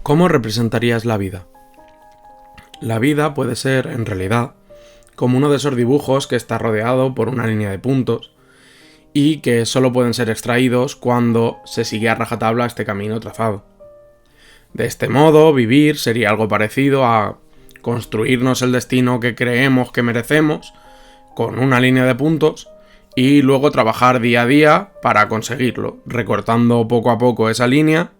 ¿Cómo representarías la vida? La vida puede ser, en realidad, como uno de esos dibujos que está rodeado por una línea de puntos y que solo pueden ser extraídos cuando se sigue a rajatabla este camino trazado. De este modo, vivir sería algo parecido a construirnos el destino que creemos que merecemos con una línea de puntos y luego trabajar día a día para conseguirlo, recortando poco a poco esa línea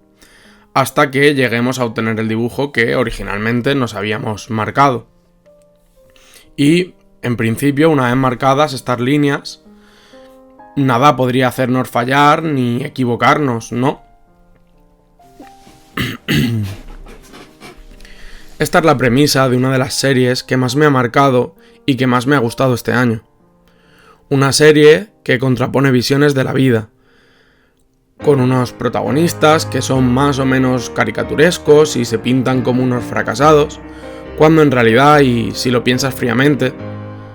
hasta que lleguemos a obtener el dibujo que originalmente nos habíamos marcado. Y, en principio, una vez marcadas estas líneas, nada podría hacernos fallar ni equivocarnos, ¿no? Esta es la premisa de una de las series que más me ha marcado y que más me ha gustado este año. Una serie que contrapone visiones de la vida, con unos protagonistas que son más o menos caricaturescos y se pintan como unos fracasados, cuando en realidad, y si lo piensas fríamente,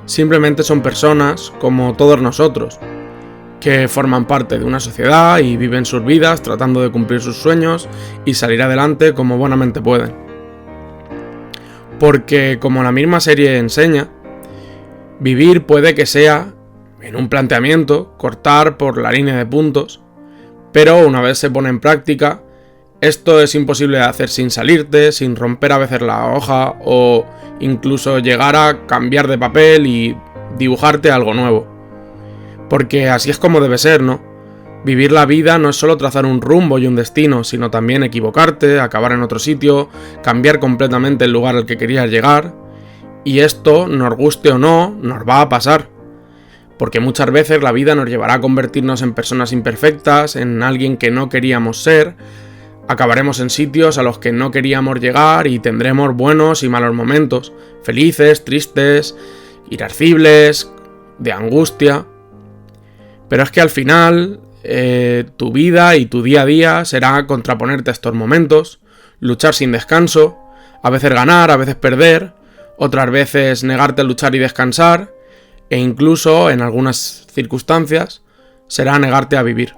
simplemente son personas como todos nosotros, que forman parte de una sociedad y viven sus vidas tratando de cumplir sus sueños y salir adelante como buenamente pueden. Porque, como la misma serie enseña, vivir puede que sea, en un planteamiento, cortar por la línea de puntos, pero una vez se pone en práctica, esto es imposible de hacer sin salirte, sin romper a veces la hoja o incluso llegar a cambiar de papel y dibujarte algo nuevo. Porque así es como debe ser, ¿no? Vivir la vida no es solo trazar un rumbo y un destino, sino también equivocarte, acabar en otro sitio, cambiar completamente el lugar al que querías llegar. Y esto, nos guste o no, nos va a pasar. Porque muchas veces la vida nos llevará a convertirnos en personas imperfectas, en alguien que no queríamos ser, acabaremos en sitios a los que no queríamos llegar y tendremos buenos y malos momentos, felices, tristes, irascibles, de angustia. Pero es que al final, tu vida y tu día a día será contraponerte a estos momentos, luchar sin descanso, a veces ganar, a veces perder, otras veces negarte a luchar y descansar, e incluso, en algunas circunstancias, será negarte a vivir.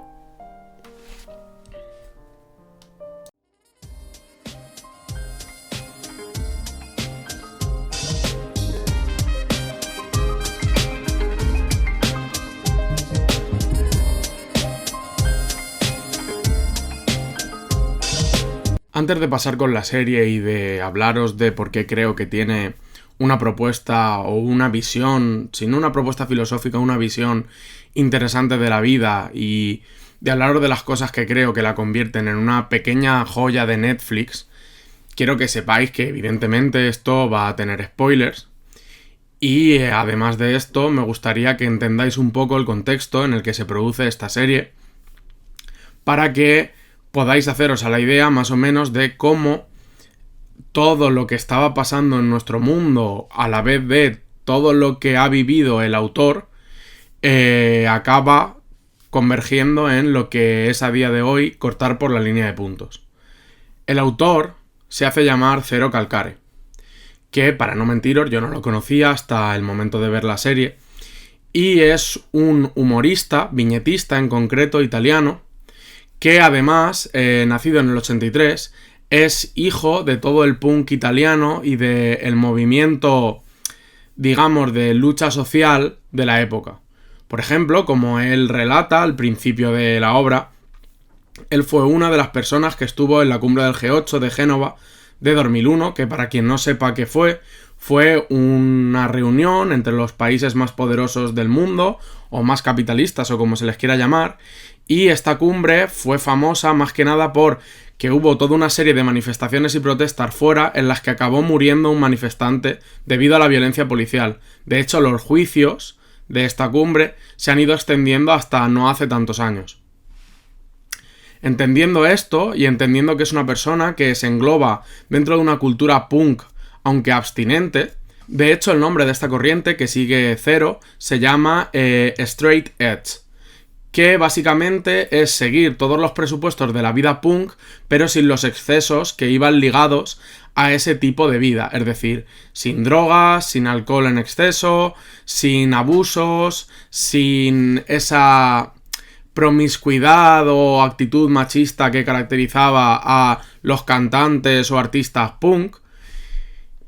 Antes de pasar con la serie y de hablaros de por qué creo que tiene una propuesta o una visión, sin una propuesta filosófica, una visión interesante de la vida y de hablaros de las cosas que creo que la convierten en una pequeña joya de Netflix, quiero que sepáis que evidentemente esto va a tener spoilers y además de esto me gustaría que entendáis un poco el contexto en el que se produce esta serie para que podáis haceros a la idea más o menos de cómo todo lo que estaba pasando en nuestro mundo a la vez de todo lo que ha vivido el autor acaba convergiendo en lo que es a día de hoy cortar por la línea de puntos. El autor se hace llamar Zero Calcare, que para no mentiros yo no lo conocía hasta el momento de ver la serie, y es un humorista, viñetista en concreto, italiano, que además, nacido en el 83, es hijo de todo el punk italiano y del movimiento, digamos, de lucha social de la época. Por ejemplo, como él relata al principio de la obra, él fue una de las personas que estuvo en la cumbre del G8 de Génova de 2001, que para quien no sepa qué fue una reunión entre los países más poderosos del mundo, o más capitalistas, o como se les quiera llamar, y esta cumbre fue famosa más que nada por que hubo toda una serie de manifestaciones y protestas fuera en las que acabó muriendo un manifestante debido a la violencia policial. De hecho, los juicios de esta cumbre se han ido extendiendo hasta no hace tantos años. Entendiendo esto y entendiendo que es una persona que se engloba dentro de una cultura punk, aunque abstinente, de hecho el nombre de esta corriente que sigue Zero se llama Straight Edge, que básicamente es seguir todos los presupuestos de la vida punk, pero sin los excesos que iban ligados a ese tipo de vida, es decir, sin drogas, sin alcohol en exceso, sin abusos, sin esa promiscuidad o actitud machista que caracterizaba a los cantantes o artistas punk,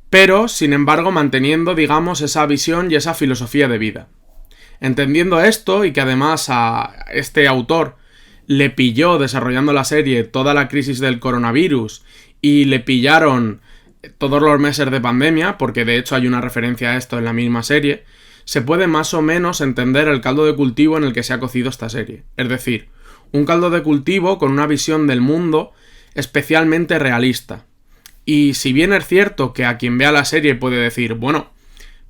pero sin embargo manteniendo, digamos, esa visión y esa filosofía de vida. Entendiendo esto, y que además a este autor le pilló desarrollando la serie toda la crisis del coronavirus y le pillaron todos los meses de pandemia, porque de hecho hay una referencia a esto en la misma serie, se puede más o menos entender el caldo de cultivo en el que se ha cocido esta serie. Es decir, un caldo de cultivo con una visión del mundo especialmente realista. Y si bien es cierto que a quien vea la serie puede decir, bueno,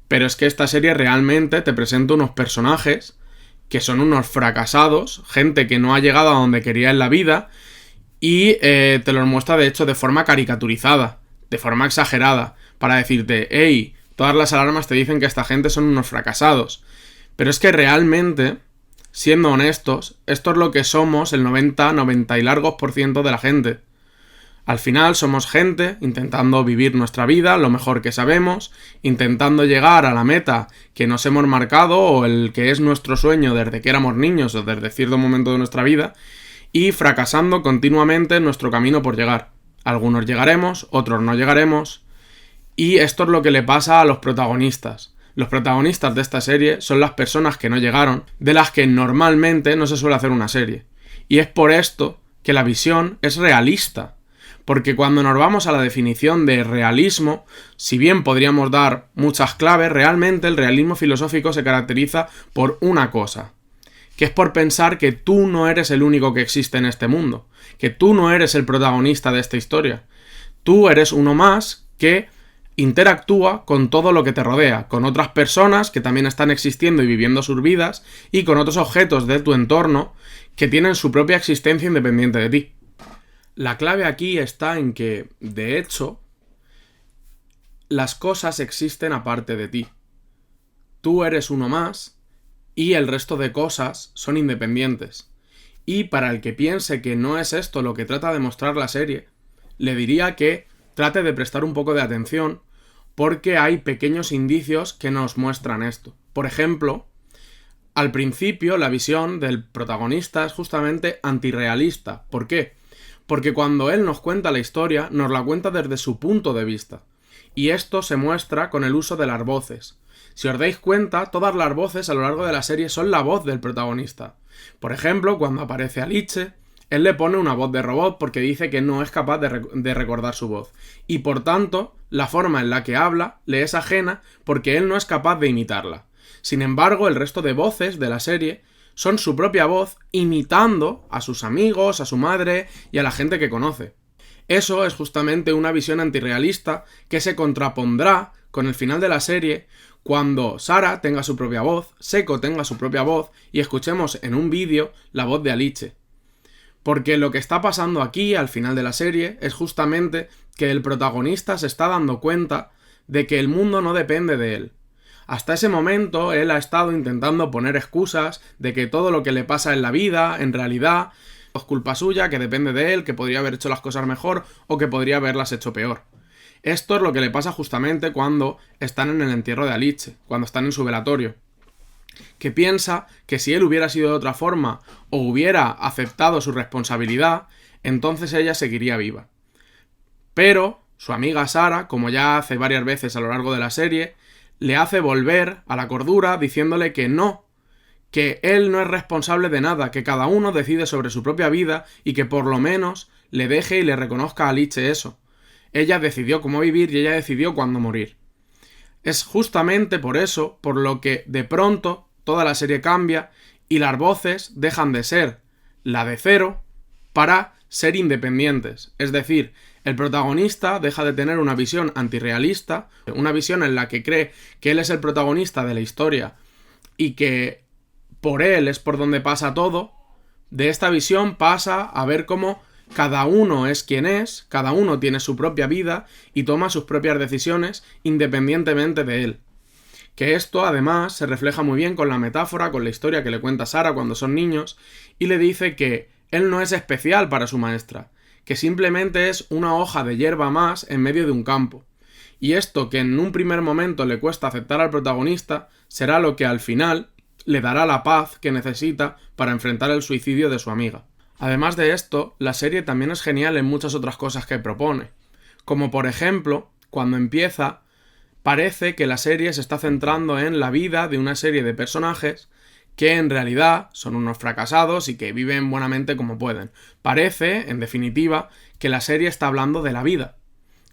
pero es que esta serie realmente te presenta unos personajes que son unos fracasados, gente que no ha llegado a donde quería en la vida, y te los muestra de hecho de forma caricaturizada, de forma exagerada, para decirte, hey, todas las alarmas te dicen que esta gente son unos fracasados. Pero es que realmente, siendo honestos, esto es lo que somos el 90 y largos % de la gente. Al final somos gente intentando vivir nuestra vida lo mejor que sabemos, intentando llegar a la meta que nos hemos marcado o el que es nuestro sueño desde que éramos niños o desde cierto momento de nuestra vida, y fracasando continuamente en nuestro camino por llegar. Algunos llegaremos, otros no llegaremos, y esto es lo que le pasa a los protagonistas. Los protagonistas de esta serie son las personas que no llegaron, de las que normalmente no se suele hacer una serie. Y es por esto que la visión es realista. Porque cuando nos vamos a la definición de realismo, si bien podríamos dar muchas claves, realmente el realismo filosófico se caracteriza por una cosa, que es por pensar que tú no eres el único que existe en este mundo, que tú no eres el protagonista de esta historia. Tú eres uno más que interactúa con todo lo que te rodea, con otras personas que también están existiendo y viviendo sus vidas, y con otros objetos de tu entorno que tienen su propia existencia independiente de ti. La clave aquí está en que, de hecho, las cosas existen aparte de ti. Tú eres uno más y el resto de cosas son independientes. Y para el que piense que no es esto lo que trata de mostrar la serie, le diría que trate de prestar un poco de atención porque hay pequeños indicios que nos muestran esto. Por ejemplo, al principio la visión del protagonista es justamente antirrealista. ¿Por qué? Porque cuando él nos cuenta la historia, nos la cuenta desde su punto de vista. Y esto se muestra con el uso de las voces. Si os dais cuenta, todas las voces a lo largo de la serie son la voz del protagonista. Por ejemplo, cuando aparece Alice, él le pone una voz de robot porque dice que no es capaz de recordar su voz. Y por tanto, la forma en la que habla le es ajena porque él no es capaz de imitarla. Sin embargo, el resto de voces de la serie son su propia voz imitando a sus amigos, a su madre y a la gente que conoce. Eso es justamente una visión antirrealista que se contrapondrá con el final de la serie cuando Sarah tenga su propia voz, Seko tenga su propia voz y escuchemos en un vídeo la voz de Alice. Porque lo que está pasando aquí al final de la serie es justamente que el protagonista se está dando cuenta de que el mundo no depende de él. Hasta ese momento él ha estado intentando poner excusas de que todo lo que le pasa en la vida, en realidad, es culpa suya, que depende de él, que podría haber hecho las cosas mejor o que podría haberlas hecho peor. Esto es lo que le pasa justamente cuando están en el entierro de Alice, cuando están en su velatorio. Que piensa que si él hubiera sido de otra forma o hubiera aceptado su responsabilidad, entonces ella seguiría viva. Pero su amiga Sarah, como ya hace varias veces a lo largo de la serie, le hace volver a la cordura diciéndole que no, que él no es responsable de nada, que cada uno decide sobre su propia vida y que por lo menos le deje y le reconozca a Alice eso. Ella decidió cómo vivir y ella decidió cuándo morir. Es justamente por eso por lo que de pronto toda la serie cambia y las voces dejan de ser la de Zero para ser independientes. Es decir, el protagonista deja de tener una visión antirrealista, una visión en la que cree que él es el protagonista de la historia y que por él es por donde pasa todo. De esta visión pasa a ver cómo cada uno es quien es, cada uno tiene su propia vida y toma sus propias decisiones independientemente de él. Que esto además se refleja muy bien con la metáfora, con la historia que le cuenta Sarah cuando son niños y le dice que él no es especial para su maestra, que simplemente es una hoja de hierba más en medio de un campo. Y esto que en un primer momento le cuesta aceptar al protagonista será lo que al final le dará la paz que necesita para enfrentar el suicidio de su amiga. Además de esto, la serie también es genial en muchas otras cosas que propone. Como por ejemplo, cuando empieza, parece que la serie se está centrando en la vida de una serie de personajes que en realidad son unos fracasados y que viven buenamente como pueden. Parece, en definitiva, que la serie está hablando de la vida,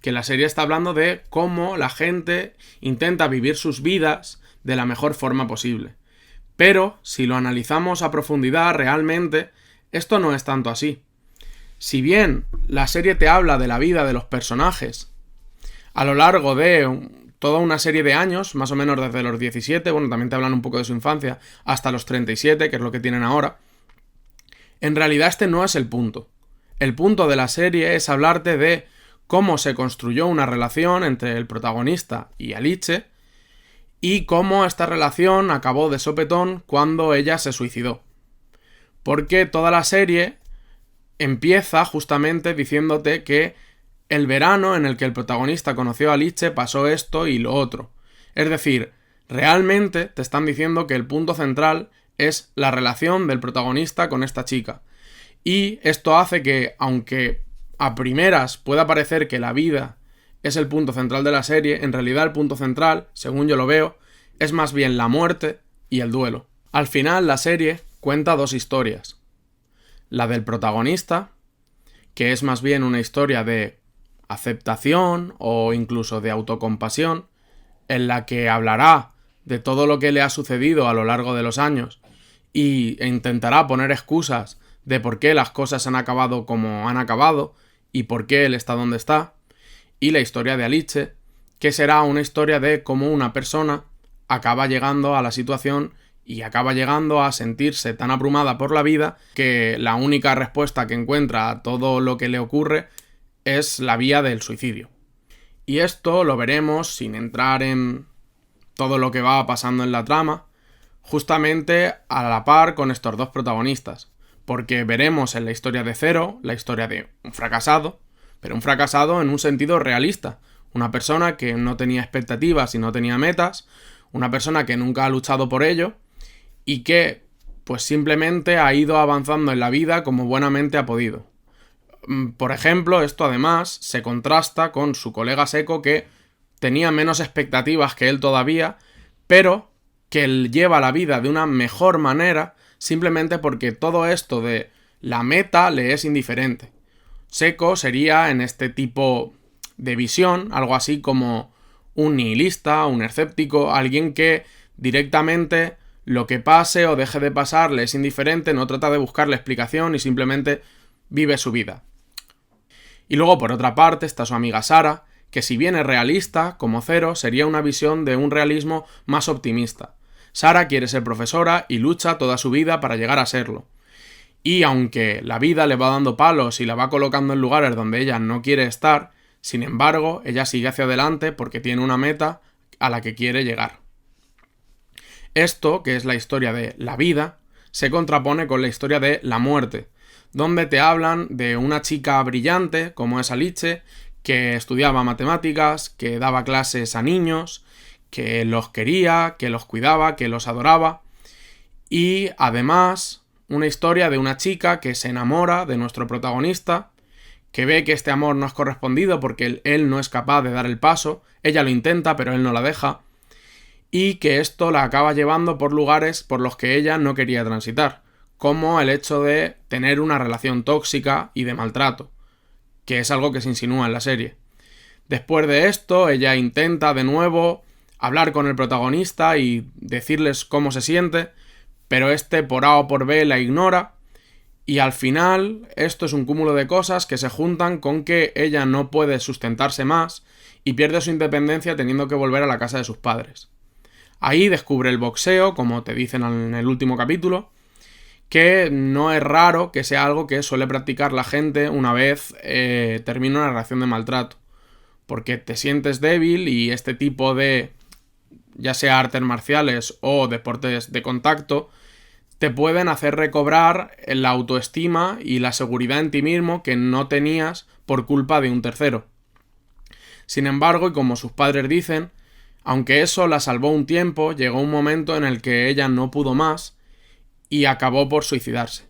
que la serie está hablando de cómo la gente intenta vivir sus vidas de la mejor forma posible. Pero, si lo analizamos a profundidad, realmente, esto no es tanto así. Si bien la serie te habla de la vida de los personajes a lo largo de toda una serie de años, más o menos desde los 17, bueno, también te hablan un poco de su infancia, hasta los 37, que es lo que tienen ahora, en realidad este no es el punto. El punto de la serie es hablarte de cómo se construyó una relación entre el protagonista y Alice y cómo esta relación acabó de sopetón cuando ella se suicidó. Porque toda la serie empieza justamente diciéndote que el verano en el que el protagonista conoció a Alice pasó esto y lo otro. Es decir, realmente te están diciendo que el punto central es la relación del protagonista con esta chica. Y esto hace que, aunque a primeras pueda parecer que la vida es el punto central de la serie, en realidad el punto central, según yo lo veo, es más bien la muerte y el duelo. Al final la serie cuenta dos historias. La del protagonista, que es más bien una historia de aceptación o incluso de autocompasión, en la que hablará de todo lo que le ha sucedido a lo largo de los años e intentará poner excusas de por qué las cosas han acabado como han acabado y por qué él está donde está, y la historia de Alice, que será una historia de cómo una persona acaba llegando a la situación y acaba llegando a sentirse tan abrumada por la vida que la única respuesta que encuentra a todo lo que le ocurre es la vía del suicidio. Y esto lo veremos, sin entrar en todo lo que va pasando en la trama, justamente a la par con estos dos protagonistas, porque veremos en la historia de Zero la historia de un fracasado, pero un fracasado en un sentido realista, una persona que no tenía expectativas y no tenía metas, una persona que nunca ha luchado por ello y que pues simplemente ha ido avanzando en la vida como buenamente ha podido. Por ejemplo, esto además se contrasta con su colega Seko, que tenía menos expectativas que él todavía, pero que él lleva la vida de una mejor manera simplemente porque todo esto de la meta le es indiferente. Seko sería, en este tipo de visión, algo así como un nihilista, un escéptico, alguien que directamente lo que pase o deje de pasar le es indiferente, no trata de buscarle explicación y simplemente vive su vida. Y luego, por otra parte, está su amiga Sara, que si bien es realista, como Zero, sería una visión de un realismo más optimista. Sara quiere ser profesora y lucha toda su vida para llegar a serlo. Y aunque la vida le va dando palos y la va colocando en lugares donde ella no quiere estar, sin embargo, ella sigue hacia adelante porque tiene una meta a la que quiere llegar. Esto, que es la historia de la vida, se contrapone con la historia de la muerte, donde te hablan de una chica brillante, como es Alice, que estudiaba matemáticas, que daba clases a niños, que los quería, que los cuidaba, que los adoraba, y además una historia de una chica que se enamora de nuestro protagonista, que ve que este amor no es correspondido porque él no es capaz de dar el paso, ella lo intenta pero él no la deja, y que esto la acaba llevando por lugares por los que ella no quería transitar, como el hecho de tener una relación tóxica y de maltrato, que es algo que se insinúa en la serie. Después de esto, ella intenta de nuevo hablar con el protagonista y decirles cómo se siente, pero este por A o por B la ignora, y al final esto es un cúmulo de cosas que se juntan con que ella no puede sustentarse más y pierde su independencia teniendo que volver a la casa de sus padres. Ahí descubre el boxeo, como te dicen en el último capítulo, que no es raro que sea algo que suele practicar la gente una vez termina una relación de maltrato, porque te sientes débil y este tipo de, ya sea artes marciales o deportes de contacto, te pueden hacer recobrar la autoestima y la seguridad en ti mismo que no tenías por culpa de un tercero. Sin embargo, y como sus padres dicen, aunque eso la salvó un tiempo, llegó un momento en el que ella no pudo más y acabó por suicidarse.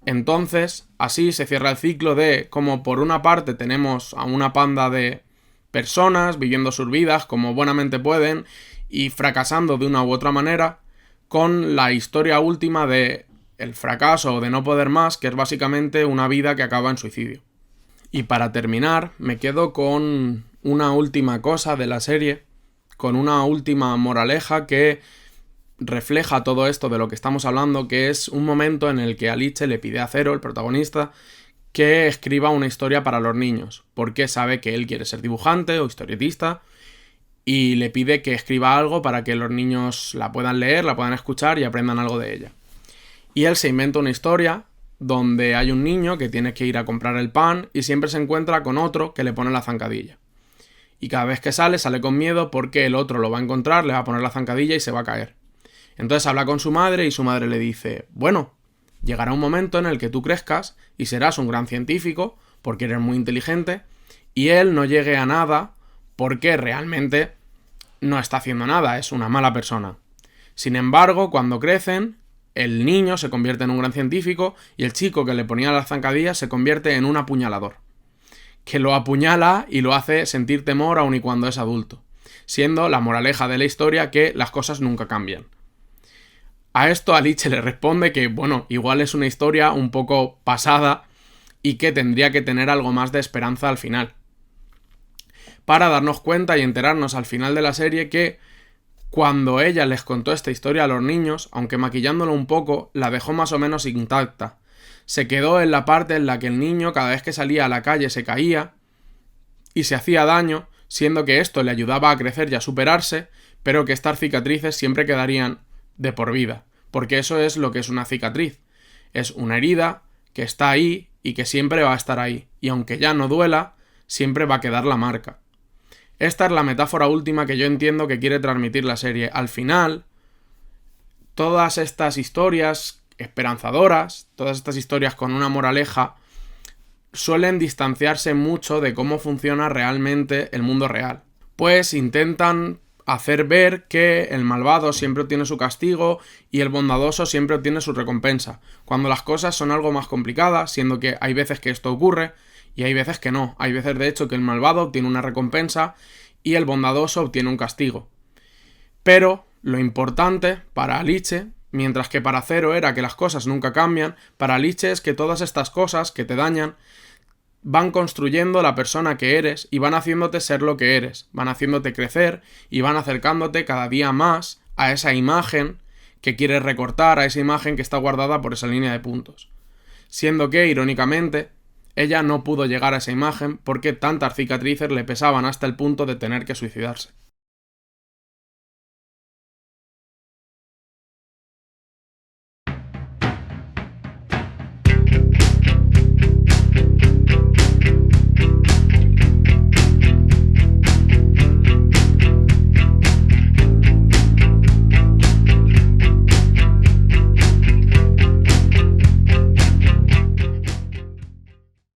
Entonces, así se cierra el ciclo de cómo por una parte tenemos a una panda de personas viviendo sus vidas como buenamente pueden y fracasando de una u otra manera, con la historia última de el fracaso o de no poder más, que es básicamente una vida que acaba en suicidio. Y para terminar, me quedo con una última cosa de la serie, con una última moraleja que refleja todo esto de lo que estamos hablando, que es un momento en el que Aliche le pide a Zero, el protagonista, que escriba una historia para los niños, porque sabe que él quiere ser dibujante o historietista, y le pide que escriba algo para que los niños la puedan leer, la puedan escuchar y aprendan algo de ella. Y él se inventa una historia donde hay un niño que tiene que ir a comprar el pan y siempre se encuentra con otro que le pone la zancadilla. Y cada vez que sale con miedo porque el otro lo va a encontrar, le va a poner la zancadilla y se va a caer. Entonces habla con su madre y su madre le dice: bueno, llegará un momento en el que tú crezcas y serás un gran científico porque eres muy inteligente, y él no llegue a nada porque realmente no está haciendo nada, es una mala persona. Sin embargo, cuando crecen, el niño se convierte en un gran científico y el chico que le ponía las zancadillas se convierte en un apuñalador, que lo apuñala y lo hace sentir temor aun y cuando es adulto, siendo la moraleja de la historia que las cosas nunca cambian. A esto Aliche le responde que, bueno, igual es una historia un poco pasada y que tendría que tener algo más de esperanza al final. Para darnos cuenta y enterarnos al final de la serie que cuando ella les contó esta historia a los niños, aunque maquillándolo un poco, la dejó más o menos intacta. Se quedó en la parte en la que el niño cada vez que salía a la calle se caía y se hacía daño, siendo que esto le ayudaba a crecer y a superarse, pero que estas cicatrices siempre quedarían de por vida, porque eso es lo que es una cicatriz. Es una herida que está ahí y que siempre va a estar ahí, y aunque ya no duela, siempre va a quedar la marca. Esta es la metáfora última que yo entiendo que quiere transmitir la serie. Al final, todas estas historias esperanzadoras, todas estas historias con una moraleja, suelen distanciarse mucho de cómo funciona realmente el mundo real. Pues intentan hacer ver que el malvado siempre obtiene su castigo y el bondadoso siempre obtiene su recompensa, cuando las cosas son algo más complicadas, siendo que hay veces que esto ocurre y hay veces que no. Hay veces, de hecho, que el malvado obtiene una recompensa y el bondadoso obtiene un castigo. Pero lo importante para Aliche, mientras que para Zero era que las cosas nunca cambian, para Aliche es que todas estas cosas que te dañan van construyendo la persona que eres y van haciéndote ser lo que eres, van haciéndote crecer y van acercándote cada día más a esa imagen que quieres recortar, a esa imagen que está guardada por esa línea de puntos. Siendo que, irónicamente, ella no pudo llegar a esa imagen porque tantas cicatrices le pesaban hasta el punto de tener que suicidarse.